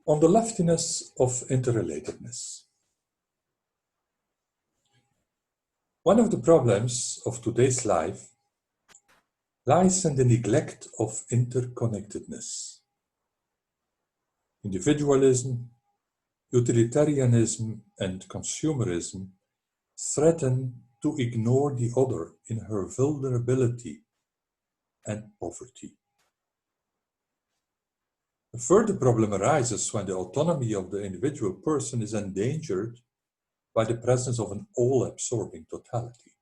On the loftiness of interrelatedness. One of the problems of today's life lies in the neglect of interconnectedness. Individualism, utilitarianism, and consumerism threaten to ignore the other in her vulnerability and poverty. A further problem arises when the autonomy of the individual person is endangered by the presence of an all-absorbing totality.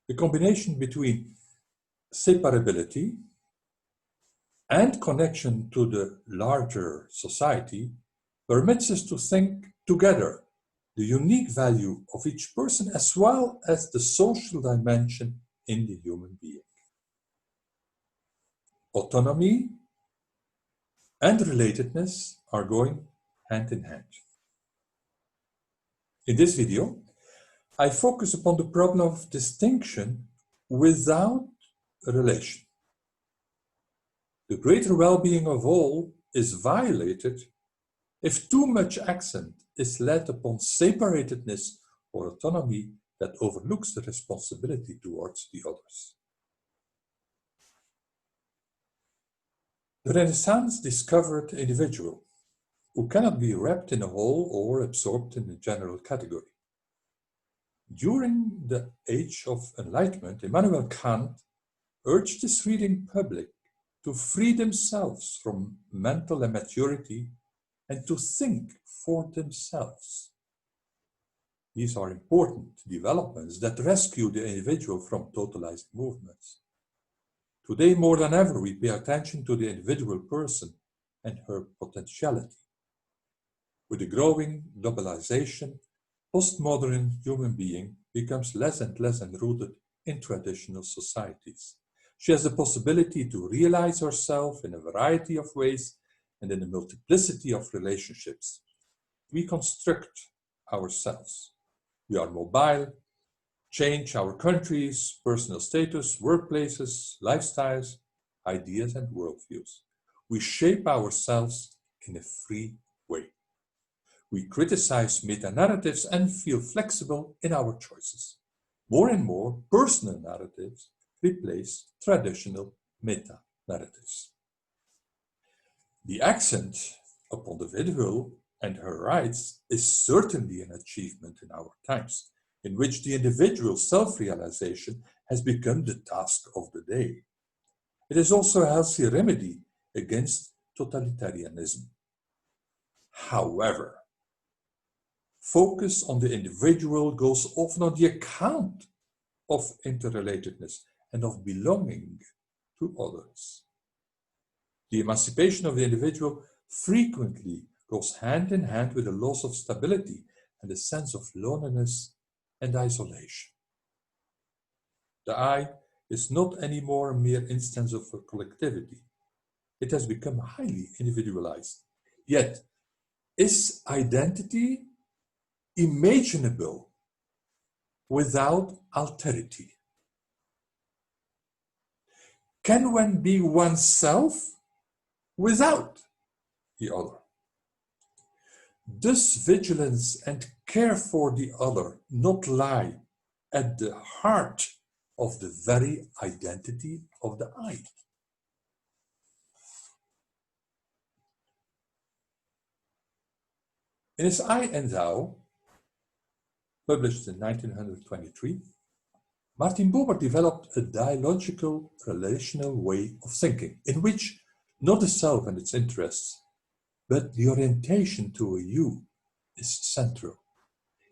The combination between separability and connection to the larger society permits us to think together the unique value of each person as well as the social dimension in the human being. Autonomy and relatedness are going hand in hand. In this video, I focus upon the problem of distinction without a relation. The greater well-being of all is violated if too much accent is laid upon separatedness or autonomy that overlooks the responsibility towards the others. The Renaissance discovered the individual, who cannot be wrapped in a whole or absorbed in a general category. During the Age of Enlightenment, Immanuel Kant urged his reading public to free themselves from mental immaturity and to think for themselves. These are important developments that rescue the individual from totalizing movements. Today, more than ever, we pay attention to the individual person and her potentiality. With the growing globalization, postmodern human being becomes less and less enrooted in traditional societies. She has the possibility to realize herself in a variety of ways and in a multiplicity of relationships. We construct ourselves. We are mobile, change our countries, personal status, workplaces, lifestyles, ideas, and worldviews. We shape ourselves in a free way. We criticize meta-narratives and feel flexible in our choices. More and more, personal narratives replace traditional meta-narratives. The accent upon the individual and her rights is certainly an achievement in our times, in which the individual self-realization has become the task of the day. It is also a healthy remedy against totalitarianism. However, focus on the individual goes often on the account of interrelatedness and of belonging to others. The emancipation of the individual frequently goes hand in hand with the loss of stability and a sense of loneliness and isolation. The I is not anymore a mere instance of a collectivity. It has become highly individualized. Yet, is identity imaginable without alterity? Can one be oneself without the other? Does vigilance and care for the other not lie at the heart of the very identity of the I? In his I and Thou, published in 1923, Martin Buber developed a dialogical, relational way of thinking, in which not the self and its interests, but the orientation to a you is central.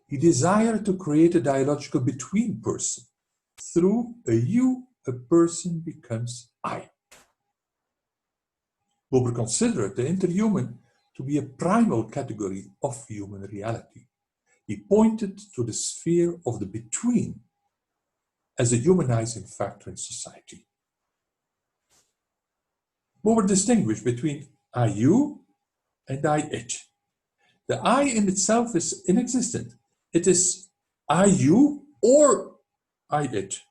He desired to create a dialogical between person. Through a you, a person becomes I. Buber considered the interhuman to be a primal category of human reality. He pointed to the sphere of the between as a humanizing factor in society. Buber distinguished between I-you and I-it. The I in itself is inexistent. It is I-you or I-it.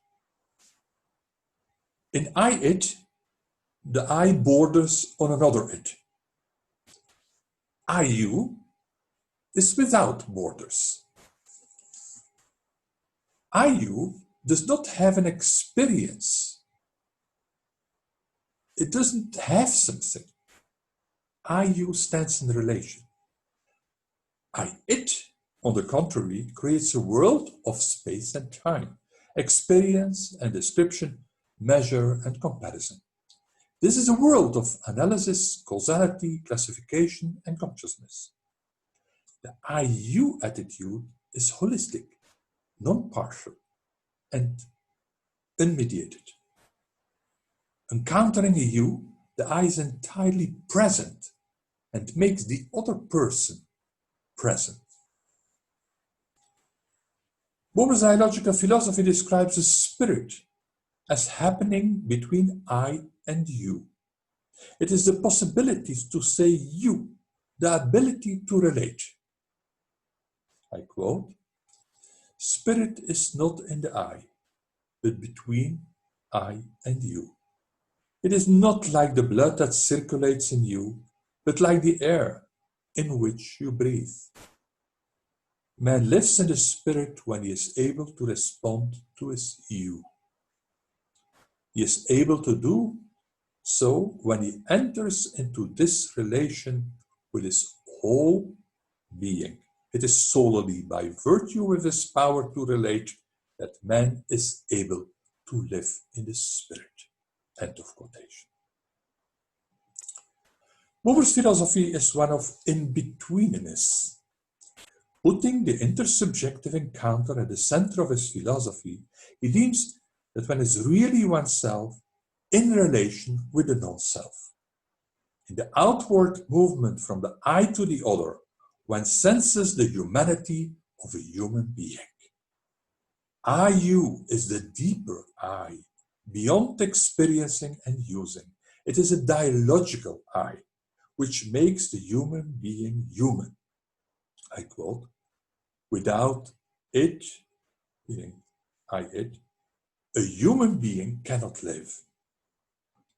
In I-it, the I borders on another it. I-you is without borders. I-you does not have an experience. It doesn't have something. I-you stands in relation. I-it, on the contrary, creates a world of space and time, experience and description, measure and comparison. This is a world of analysis, causality, classification, and consciousness. The I-you attitude is holistic, non-partial, and unmediated. Encountering a you, the I is entirely present and makes the other person present. Buber's dialogical philosophy describes the spirit as happening between I and you. It is the possibility to say you, the ability to relate. I quote, "Spirit is not in the I, but between I and you. It is not like the blood that circulates in you, but like the air in which you breathe. Man lives in the spirit when he is able to respond to his you. He is able to do so when he enters into this relation with his whole being. It is solely by virtue of his power to relate that man is able to live in the spirit." End of quotation. Buber's philosophy is one of in-between-ness. Putting the intersubjective encounter at the center of his philosophy, he deems that one is really oneself in relation with the non-self. In the outward movement from the I to the other, one senses the humanity of a human being. I-you is the deeper I, beyond experiencing and using. It is a dialogical I, which makes the human being human. I quote, "Without it," meaning I-it, "a human being cannot live.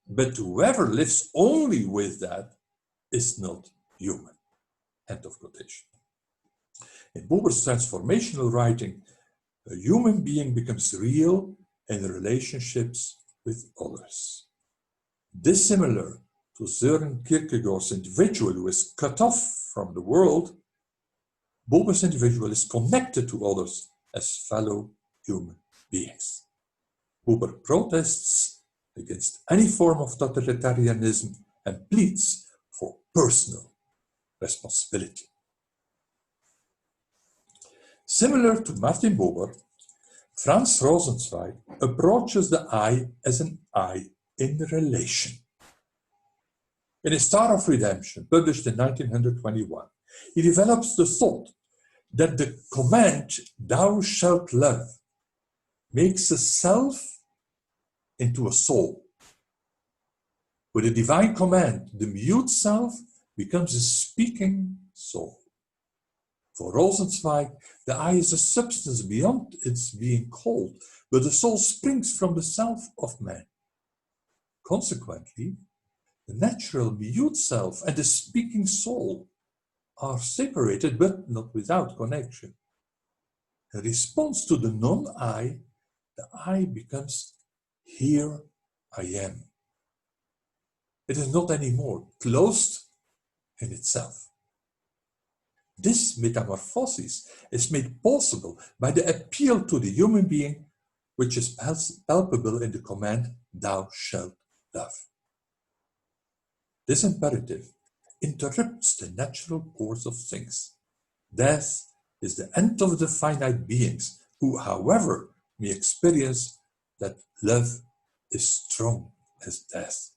But whoever lives only with that is not human." End of quotation. In Buber's transformational writing, a human being becomes real in relationships with others. Dissimilar to Søren Kierkegaard's individual who is cut off from the world, Buber's individual is connected to others as fellow human beings. Buber protests against any form of totalitarianism and pleads for personal responsibility. Similar to Martin Buber, Franz Rosenzweig approaches the I as an I in relation. In his Star of Redemption, published in 1921, he develops the thought that the command, "thou shalt love," makes a self into a soul. With the divine command, the mute self becomes a speaking soul. For Rosenzweig, the I is a substance beyond its being called, but the soul springs from the self of man. Consequently, the natural mute self and the speaking soul are separated but not without connection. In response to the non-I, the I becomes "here I am." It is not anymore closed in itself. This metamorphosis is made possible by the appeal to the human being, which is palpable in the command, "thou shalt love." This imperative interrupts the natural course of things. Death is the end of the finite beings, who, however, may experience that love is strong as death.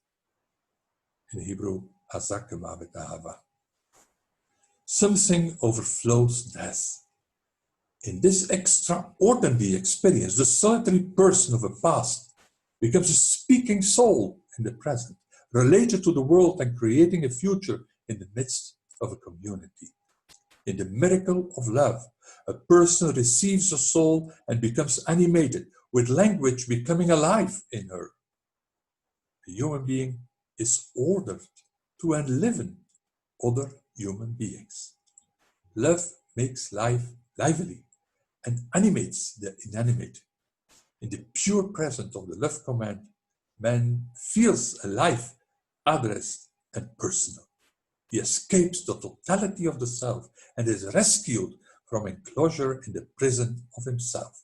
In Hebrew, hazak ma'avet ahava. Something overflows death. In this extraordinary experience, the solitary person of a past becomes a speaking soul in the present, related to the world and creating a future in the midst of a community. In the miracle of love, a person receives a soul and becomes animated, with language becoming alive in her. A human being is ordered to enliven other human beings. Love makes life lively and animates the inanimate. In the pure presence of the love command, man feels alive, addressed, and personal. He escapes the totality of the self and is rescued from enclosure in the prison of himself.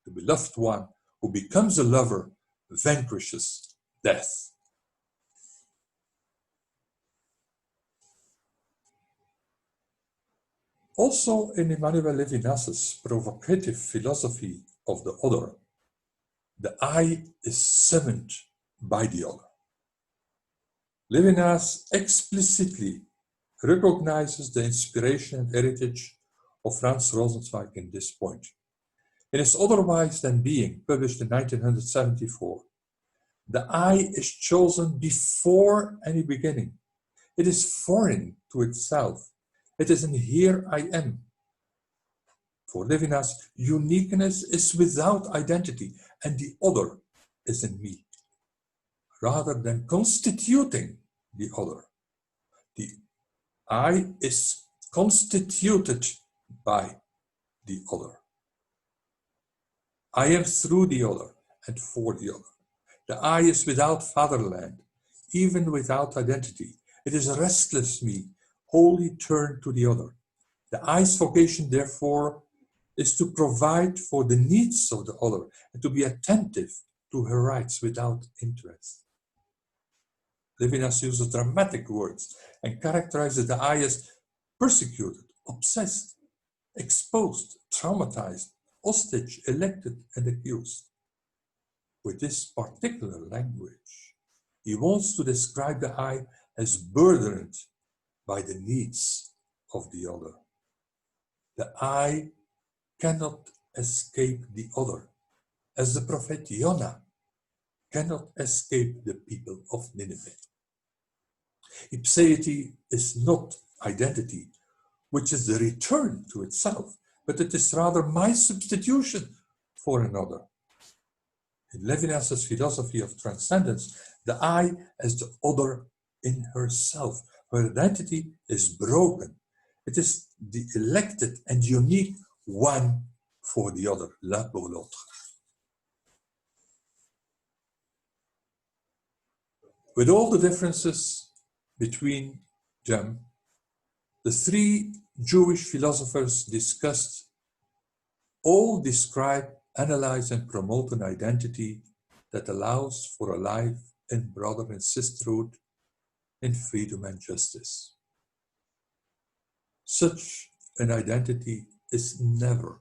The beloved one who becomes a lover vanquishes death. Also in Emmanuel Levinas's provocative philosophy of the other, the I is summoned by the other. Levinas explicitly recognizes the inspiration and heritage of Franz Rosenzweig in this point. In his Otherwise Than Being, published in 1974, the I is chosen before any beginning. It is foreign to itself. It is an here I am. For Levinas, uniqueness is without identity, and the other is in me. Rather than constituting the other, the I is constituted by the other. I am through the other and for the other. The I is without fatherland, even without identity. It is a restless me, wholly turned to the other. The I's vocation, therefore, is to provide for the needs of the other and to be attentive to her rights without interest. Levinas uses dramatic words and characterizes the I as persecuted, obsessed, exposed, traumatized, hostage, elected, and accused. With this particular language, he wants to describe the I as burdened by the needs of the other. The I cannot escape the other, as the prophet Jonah cannot escape the people of Nineveh. Ipseity is not identity, which is the return to itself, but it is rather my substitution for another. In Levinas's philosophy of transcendence, the I as the other in herself. Her identity is broken. It is the elected and unique one for the other, l'un pour l'autre. With all the differences between them, the three Jewish philosophers discussed all describe, analyze, and promote an identity that allows for a life in brother and sisterhood, in freedom and justice. Such an identity is never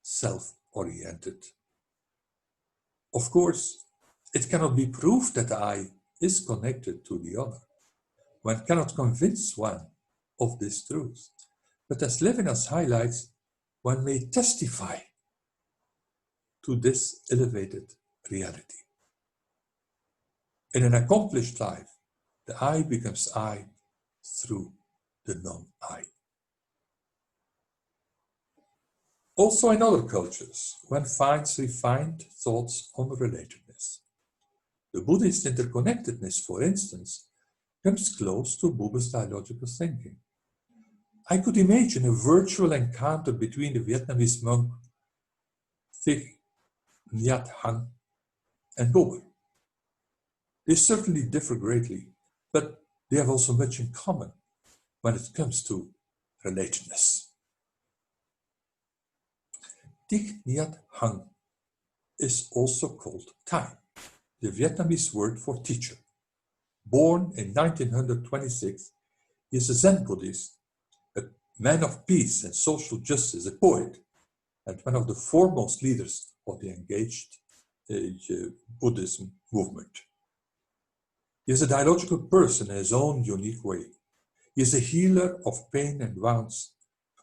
self-oriented. Of course, it cannot be proved that the I is connected to the other. One cannot convince one of this truth. But as Levinas highlights, one may testify to this elevated reality. In an accomplished life, the I becomes I through the non-I. Also in other cultures, one finds refined thoughts on relatedness. The Buddhist interconnectedness, for instance, comes close to Buber's dialogical thinking. I could imagine a virtual encounter between the Vietnamese monk Thich, Nhat, Hanh, and Buber. They certainly differ greatly, but they have also much in common when it comes to relatedness. Thich Nhat Hanh is also called Thai, the Vietnamese word for teacher. Born in 1926, he is a Zen Buddhist, a man of peace and social justice, a poet, and one of the foremost leaders of the engaged Buddhism movement. He is a dialogical person in his own unique way. He is a healer of pain and wounds,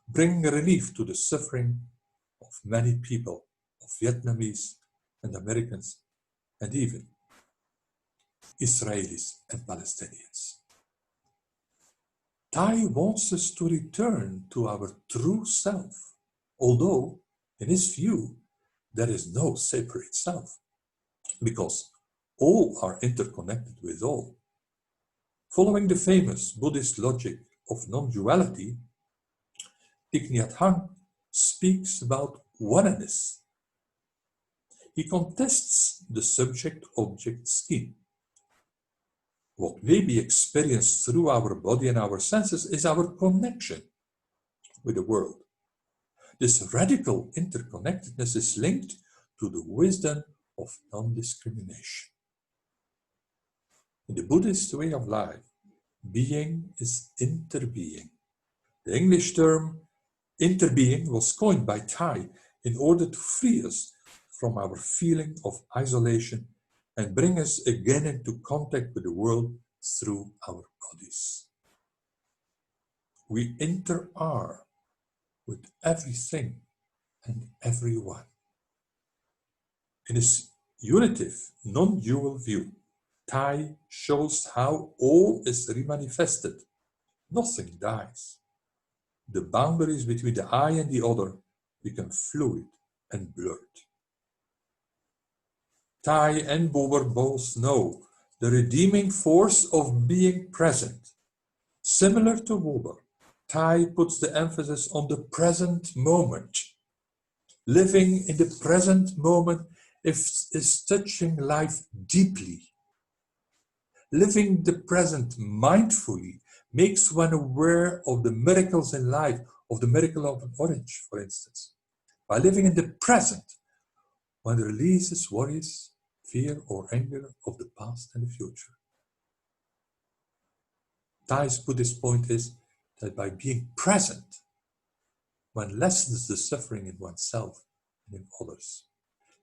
bringing relief to the suffering of many people, of Vietnamese and Americans, and even Israelis and Palestinians. Thai wants us to return to our true self, although, in his view, there is no separate self, because all are interconnected with all. Following the famous Buddhist logic of non-duality, Thich Hanh speaks about oneness. He contests the subject-object scheme. What may be experienced through our body and our senses is our connection with the world. This radical interconnectedness is linked to the wisdom of non-discrimination. In the Buddhist way of life, being is interbeing. The English term interbeing was coined by Thich in order to free us from our feeling of isolation and bring us again into contact with the world through our bodies. We inter-are with everything and everyone. In his unitive, non-dual view, Thich shows how all is remanifested. Nothing dies. The boundaries between the I and the other become fluid and blurred. Thich and Buber both know the redeeming force of being present. Similar to Buber, Thich puts the emphasis on the present moment. Living in the present moment is touching life deeply. Living the present mindfully makes one aware of the miracles in life, of the miracle of an orange, for instance. By living in the present, one releases worries, fear, or anger of the past and the future. Thich's Buddhist point is that by being present, one lessens the suffering in oneself and in others.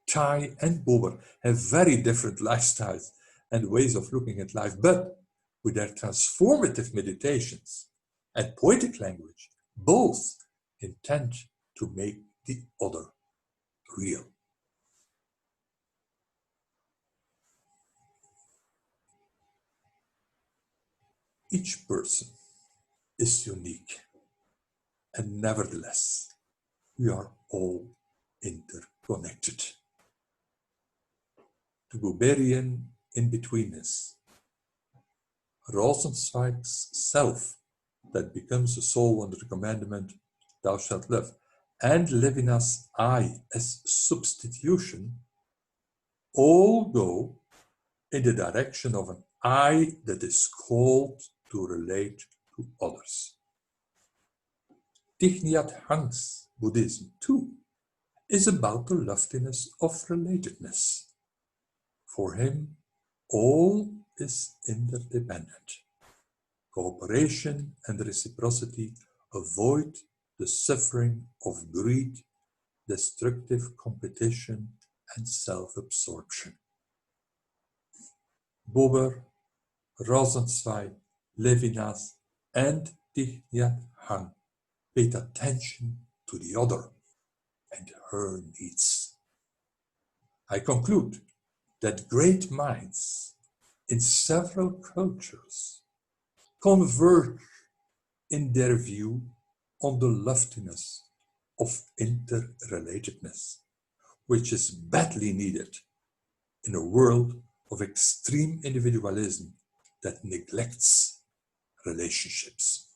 Thich and Buber have very different lifestyles and ways of looking at life, but with their transformative meditations and poetic language, both intend to make the other real. Each person is unique, and nevertheless, we are all interconnected. The Buberian in-between-ness, Rosenzweig's self that becomes a soul under the commandment, thou shalt love, and Levinas' I as substitution, all go in the direction of an I that is called to relate to others. Thich Nhat Hanh's Buddhism, too, is about the loftiness of relatedness. For him, all is interdependent. Cooperation and reciprocity avoid the suffering of greed, destructive competition, and self-absorption. Buber, Rosenzweig, Levinas, and Thich Nhat Hanh paid attention to the other and her needs. I conclude that great minds in several cultures converge in their view on the loftiness of interrelatedness, which is badly needed in a world of extreme individualism that neglects relationships.